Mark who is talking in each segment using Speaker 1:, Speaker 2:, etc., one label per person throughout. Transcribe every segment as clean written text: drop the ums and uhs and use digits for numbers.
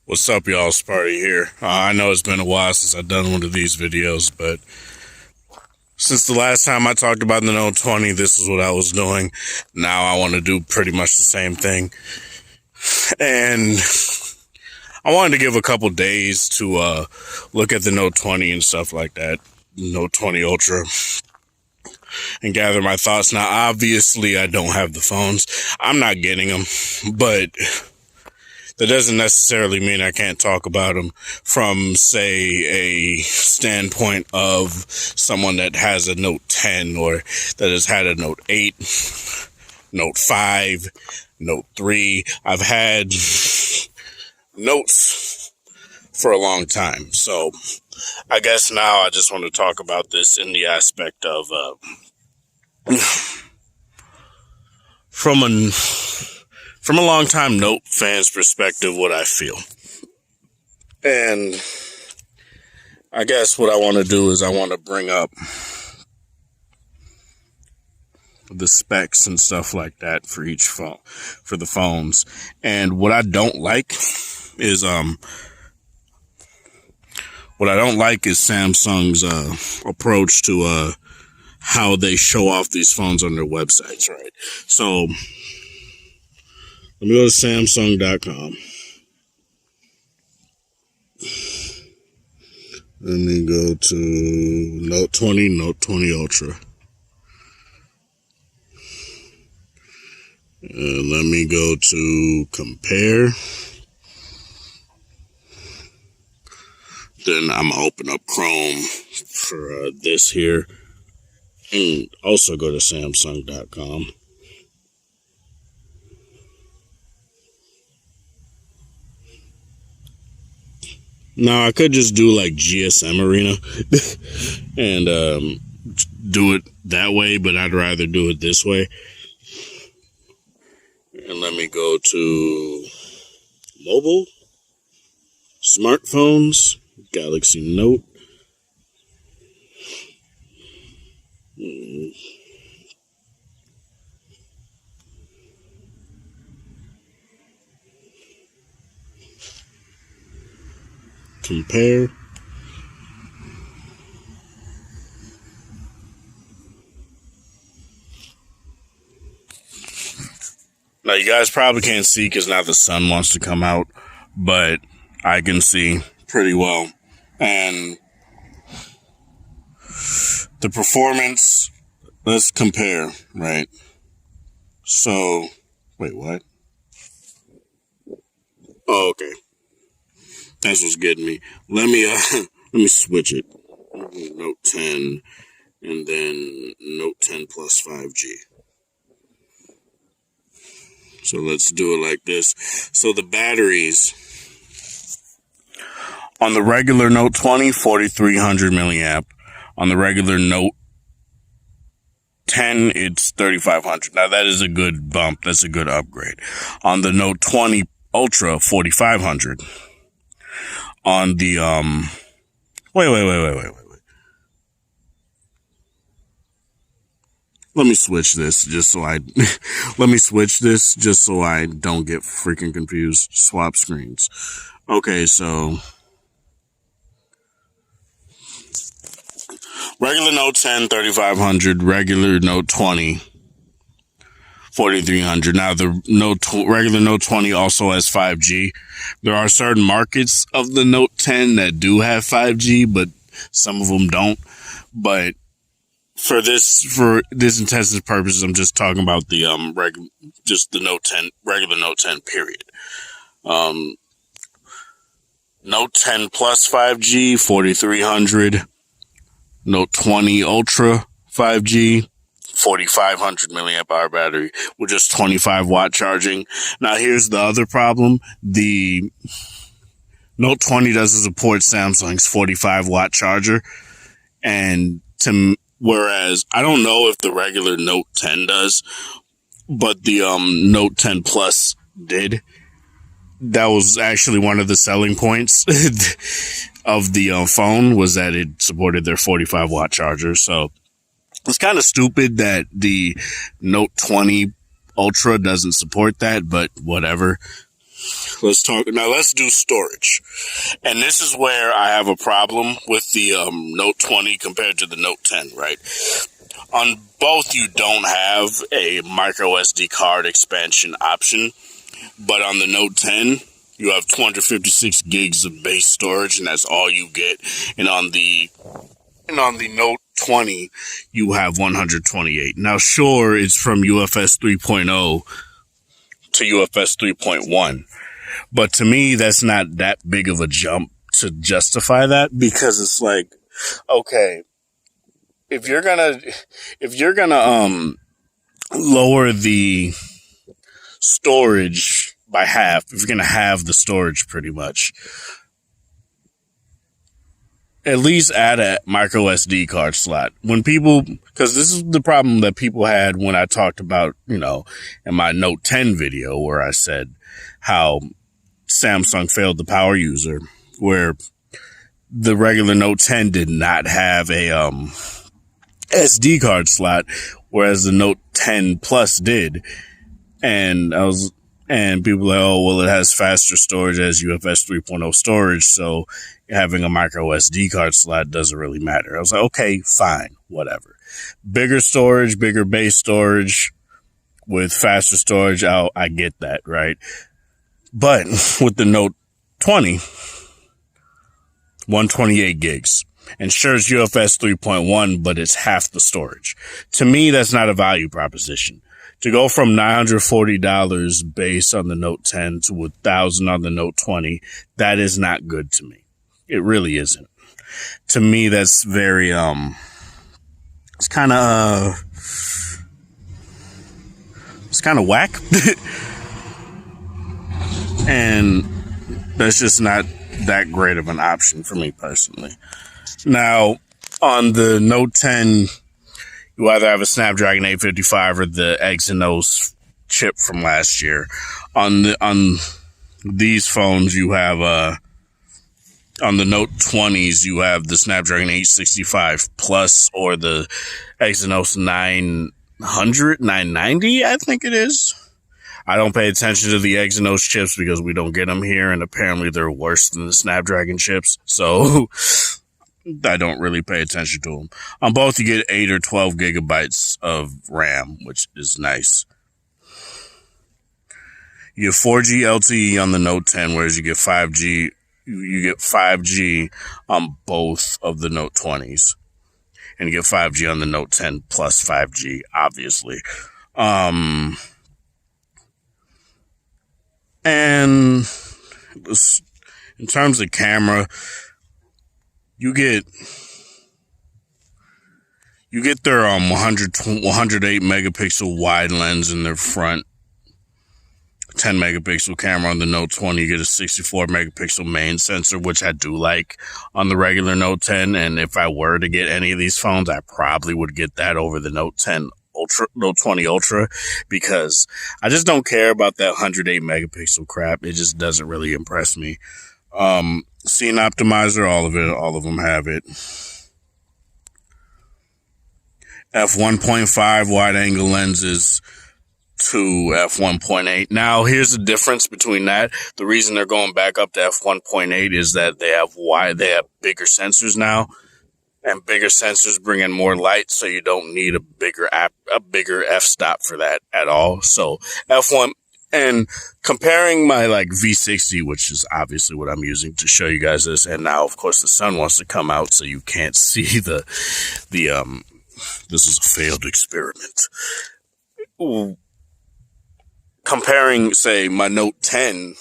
Speaker 1: What's up, y'all? Sparty here. I know it's been a while since I've done one of these videos, but since the last time I talked about the Note 20, this is what I was doing. Now I want to do pretty much the same thing. And I wanted to give a couple days to look at the Note 20 and stuff like that. Note 20 Ultra. And gather my thoughts. Now, obviously, I don't have the phones. I'm not getting them, but that doesn't necessarily mean I can't talk about them from, say, a standpoint of someone that has a Note 10 or that has had a Note 8, Note 5, Note 3. I've had notes for a long time. So I guess now I just want to talk about this in the aspect of from a long-time Note fan's perspective, what I feel. And I guess what I want to do is I want to bring up the specs and stuff like that for each phone, for the phones. And what I don't like is Samsung's approach to how they show off these phones on their websites, right? So let me go to Samsung.com. Let me go to Note 20, Note 20 Ultra. Let me go to compare. Then I'm going to open up Chrome for this here. And also go to Samsung.com. Now, I could just do like GSM Arena and do it that way, but I'd rather do it this way. And let me go to mobile, smartphones, Galaxy Note. Compare. Now, you guys probably can't see because now the sun wants to come out, but I can see pretty well. And the performance, let's compare, right? So, wait, what? Oh, okay. That's what's getting me. Let me switch it. Note 10 and then Note 10 plus 5G. So let's do it like this. So the batteries on the regular Note 20, 4300 milliamp. On the regular Note 10, it's 3500. Now that is a good bump. That's a good upgrade. On the Note 20 Ultra, 4500. On the, wait. Let me switch this just so I don't get freaking confused. Swap screens. Okay, so regular Note 10, 3500, regular Note 20, 4300. Now the regular Note 20 also has 5G. There are certain markets of the Note 10 that do have 5G, but some of them don't. But for this intensive purposes, I'm just talking about the the Note 10, regular Note 10 period. Note 10 plus 5G, 4300. Note 20 Ultra 5G, 4500 milliamp hour battery with just 25 watt charging. Now here's the other problem. The Note 20 doesn't support Samsung's 45 watt charger. And whereas I don't know if the regular Note 10 does, but the Note 10 Plus did. That was actually one of the selling points of the phone, was that it supported their 45 watt charger. So it's kind of stupid that the Note 20 Ultra doesn't support that, but whatever. Let's do storage. And this is where I have a problem with the Note 20 compared to the Note 10, right? On both, you don't have a micro SD card expansion option, but on the Note 10, you have 256 gigs of base storage, and that's all you get. And on the Note 20, you have 128. Now, sure, it's from UFS 3.0 to UFS 3.1, but to me, that's not that big of a jump to justify that, because it's like, okay, if you're gonna lower the storage by half, if you're gonna have the storage pretty much, at least add a micro SD card slot. Because this is the problem that people had when I talked about, in my Note 10 video where I said how Samsung failed the power user, where the regular Note 10 did not have a SD card slot, whereas the Note 10 Plus did. And people were like, oh, well, it has faster storage as UFS 3.0 storage, so having a micro SD card slot doesn't really matter. I was like, okay, fine, whatever. Bigger storage, bigger base storage with faster storage, I get that, right? But with the Note 20, 128 gigs. And sure, it's UFS 3.1, but it's half the storage. To me, that's not a value proposition. To go from $940 base on the Note 10 to $1,000 on the Note 20, that is not good to me. It really isn't. To me, that's very, it's kind of whack. And that's just not that great of an option for me personally. Now, on the Note 10, you either have a Snapdragon 855 or the Exynos chip from last year. On these phones, you have on the Note 20s, you have the Snapdragon 865 Plus or the Exynos 990, I think it is. I don't pay attention to the Exynos chips because we don't get them here, and apparently they're worse than the Snapdragon chips, so I don't really pay attention to them. On both, you get 8 or 12 gigabytes of RAM, which is nice. You get 4G LTE on the Note 10, whereas you get 5G. You get 5G on both of the Note 20s, and you get 5G on the Note 10 plus 5G, obviously. And in terms of camera, you get their 108 megapixel wide lens in their front, 10 megapixel camera on the Note 20. You get a 64 megapixel main sensor, which I do like on the regular Note 10. And if I were to get any of these phones, I probably would get that over the Note 10 Ultra, Note 20 Ultra, because I just don't care about that 108 megapixel crap. It just doesn't really impress me. Scene optimizer, all of them have it. f1.5 wide angle lenses to f1.8. Now, here's the difference between that. The reason they're going back up to f1.8 is that they have bigger sensors now, and bigger sensors bring in more light, so you don't need a bigger f-stop for that at all. So f1. And comparing my V60, which is obviously what I'm using to show you guys this, and now of course the sun wants to come out, so you can't see the this is a failed experiment. Ooh. Comparing, say, my Note 10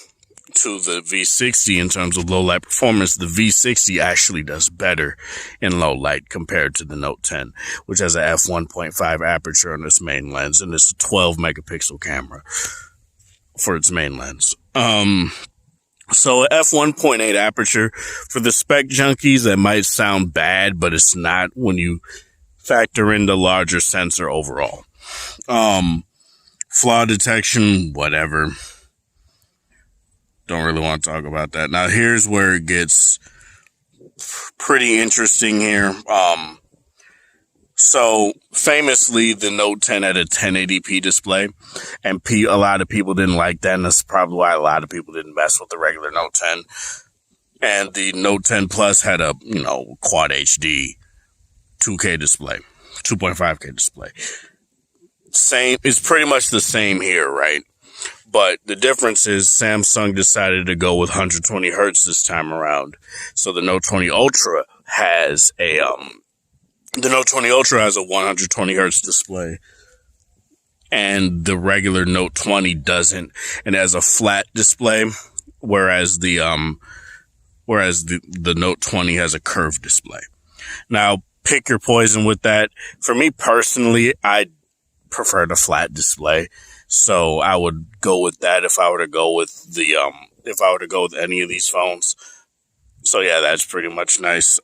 Speaker 1: to the V60 in terms of low light performance, the V60 actually does better in low light compared to the Note 10, which has a f1.5 aperture on its main lens, and it's a 12 megapixel camera for its main lens. So f1.8 aperture, for the spec junkies, that might sound bad, but it's not when you factor in the larger sensor overall. Flaw detection, whatever. Don't really want to talk about that. Now, here's where it gets pretty interesting here. So famously, the Note 10 had a 1080p display, and a lot of people didn't like that, and that's probably why a lot of people didn't mess with the regular Note 10. And the Note 10 Plus had a, Quad HD 2K display, 2.5K display. Same, it's pretty much the same here, right? But the difference is Samsung decided to go with 120 hertz this time around. So the Note 20 Ultra has a 120 hertz display, and the regular Note 20 doesn't, and has a flat display, whereas the Note 20 has a curved display. Now, pick your poison with that. For me personally, I prefer the flat display, so I would go with that if I were to go with any of these phones. So yeah, that's pretty much nice.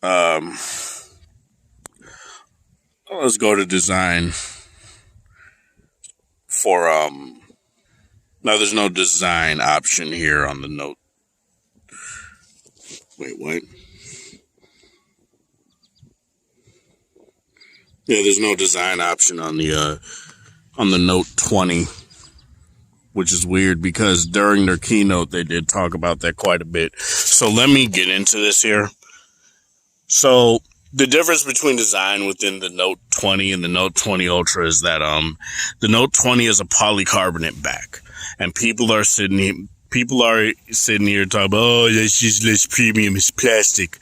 Speaker 1: Let's go to design for now there's no design option here on the Note. Wait, what? Yeah, there's no design option on the Note 20, which is weird because during their keynote they did talk about that quite a bit. So let me get into this here. So the difference between design within the Note 20 and the Note 20 Ultra is that the Note 20 is a polycarbonate back, and people are sitting here talking about, oh, that's just less premium, it's plastic.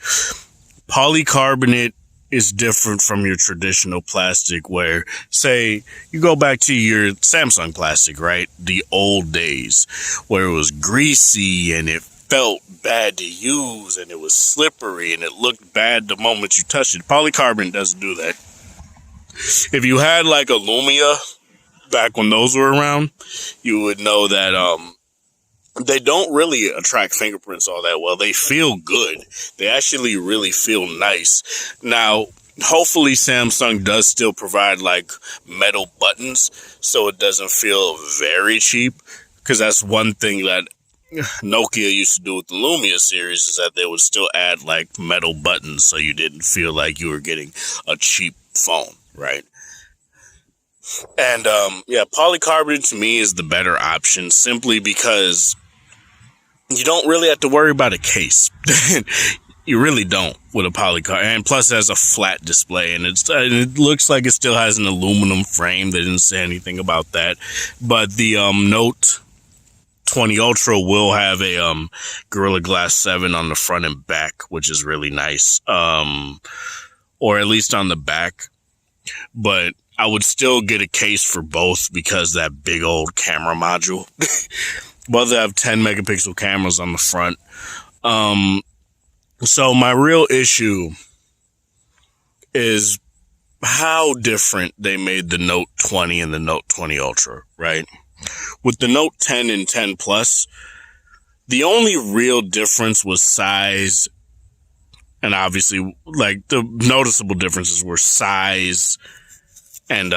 Speaker 1: Polycarbonate is different from your traditional plastic where, say, you go back to your Samsung plastic, right? The old days where it was greasy and it felt bad to use and it was slippery and it looked bad the moment you touched it. Polycarbonate doesn't do that. If you had like a Lumia back when those were around, you would know that they don't really attract fingerprints all that well. They feel good. They actually really feel nice. Now, hopefully Samsung does still provide like metal buttons so it doesn't feel very cheap, because that's one thing that Nokia used to do with the Lumia series, is that they would still add like metal buttons so you didn't feel like you were getting a cheap phone, right? And polycarbonate to me is the better option, simply because you don't really have to worry about a case. You really don't with a polycarbonate, and plus it has a flat display, and it looks like it still has an aluminum frame. They didn't say anything about that, but the Note 20 Ultra will have a Gorilla Glass 7 on the front and back, which is really nice, or at least on the back. But I would still get a case for both because that big old camera module. Both have 10 megapixel cameras on the front. So my real issue is how different they made the Note 20 and the Note 20 Ultra, right? With the Note 10 and 10 Plus, the only real difference was size, and obviously, like, the noticeable differences were size and,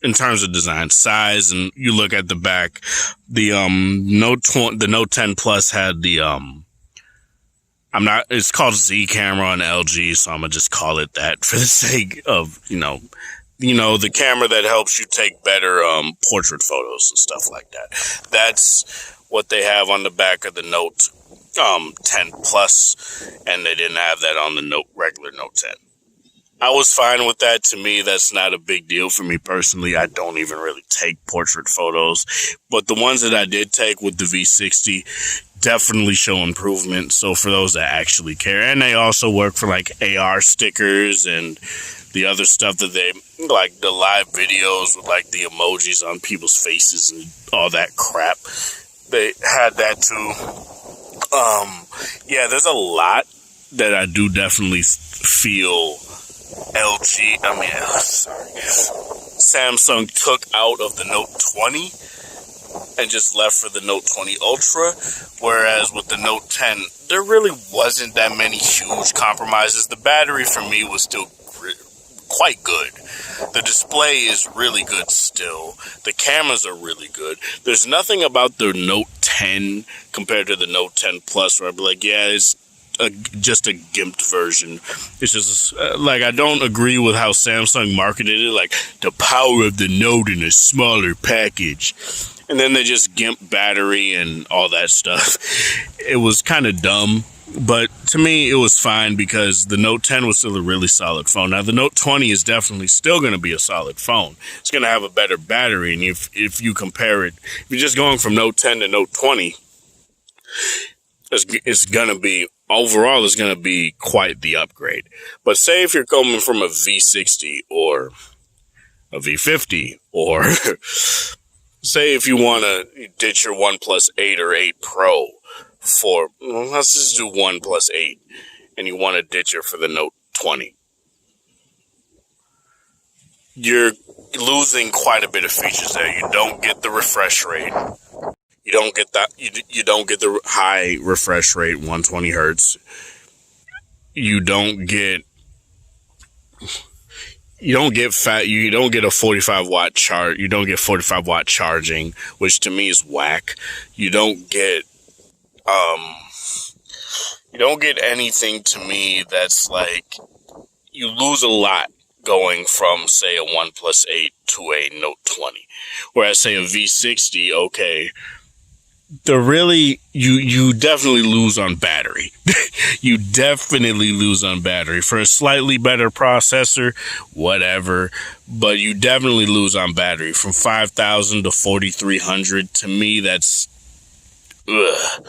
Speaker 1: in terms of design, size, and you look at the back, the Note 10 Plus had the, it's called Z camera on LG, so I'm gonna just call it that for the sake of, the camera that helps you take better portrait photos and stuff like that. That's what they have on the back of the Note 10 Plus, and they didn't have that on the regular Note 10. I was fine with that. To me, that's not a big deal for me personally. I don't even really take portrait photos, but the ones that I did take with the V60 definitely show improvement. So for those that actually care, and they also work for like AR stickers and the other stuff that they, like the live videos with like the emojis on people's faces and all that crap. They had that too. There's a lot that I do definitely feel Samsung took out of the Note 20 and just left for the Note 20 Ultra, whereas with the Note 10, there really wasn't that many huge compromises. The battery for me was still quite good. The display is really good still. The cameras are really good. There's nothing about the Note 10 compared to the Note 10 Plus where I'd be like, yeah, it's just a gimped version. It's just like, I don't agree with how Samsung marketed it, like the power of the Note in a smaller package, and then they just gimp battery and all that stuff. It was kind of dumb, but to me it was fine because the Note 10 was still a really solid phone. Now the Note 20 is definitely still going to be a solid phone. It's going to have a better battery, and if you compare it, if you're just going from Note 10 to Note 20, it's going to be, overall, it's going to be quite the upgrade. But say if you're coming from a V60 or a V50, or say if you want to ditch your OnePlus 8 or 8 Pro for, well, let's just do OnePlus 8, and you want to ditch it for the Note 20. You're losing quite a bit of features there. You don't get the refresh rate. You don't get that. You don't get the high refresh rate, 120 hertz. You don't get a 45 watt charge. You don't get 45 watt charging, which to me is whack. You don't get anything to me that's like, you lose a lot going from, say, a OnePlus 8 to a Note 20. Whereas, say, a V60, okay, you definitely lose on battery. You definitely lose on battery. For a slightly better processor, whatever, but you definitely lose on battery. From 5,000 to 4,300, to me, that's ugh.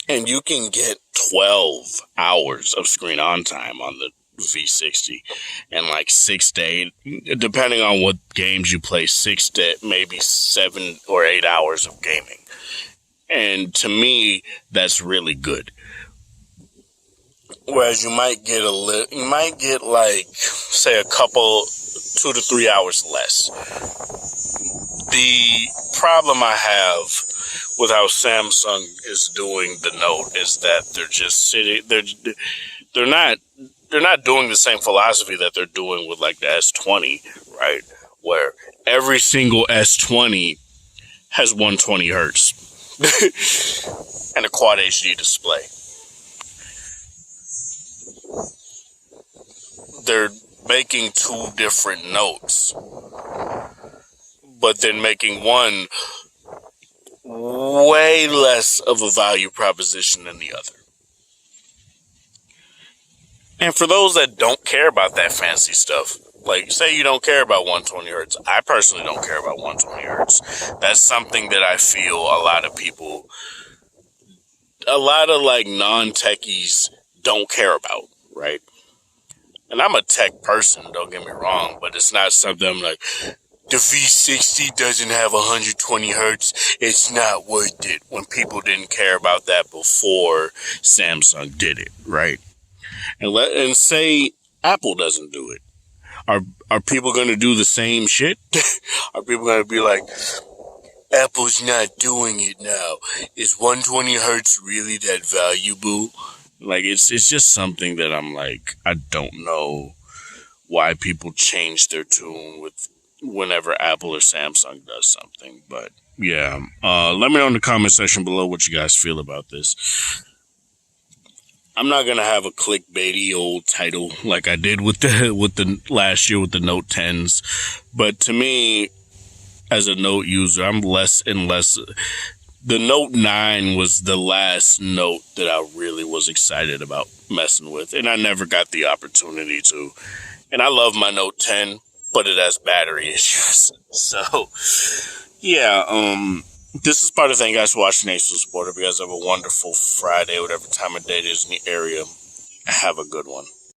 Speaker 1: And you can get 12 hours of screen on time on the V60, and like 6 to 8, depending on what games you play, 6 to maybe 7 or 8 hours of gaming. And to me, that's really good. Whereas you might get like, say, a couple, 2 to 3 hours less. The problem I have with how Samsung is doing the Note is that they're just sitting, they're not doing the same philosophy that they're doing with like the S20, right? Where every single S20 has 120 hertz and a quad HD display. They're making 2 different Notes, but then making one way less of a value proposition than the other. And for those that don't care about that fancy stuff, like, say you don't care about 120 hertz. I personally don't care about 120 hertz. That's something that I feel a lot of people, a lot of like non-techies don't care about, right? And I'm a tech person, don't get me wrong, but it's not something I'm like, the V60 doesn't have 120 hertz. It's not worth it, when people didn't care about that before Samsung did it, right? And say Apple doesn't do it. Are people going to do the same shit? Are people going to be like, Apple's not doing it now? Is 120 hertz really that valuable? Like, it's just something that I'm like, I don't know why people change their tune with whenever Apple or Samsung does something. But yeah, let me know in the comment section below what you guys feel about this. I'm not gonna have a clickbaity old title like I did with the last year with the Note 10s, but to me, as a Note user, I'm less and less. The Note 9 was the last Note that I really was excited about messing with, and I never got the opportunity to. And I love my Note 10, but it has battery issues. So, yeah, this is part of the thing, guys, for watching Ace Supporter. You guys have a wonderful Friday, whatever time of day it is in the area. Have a good one.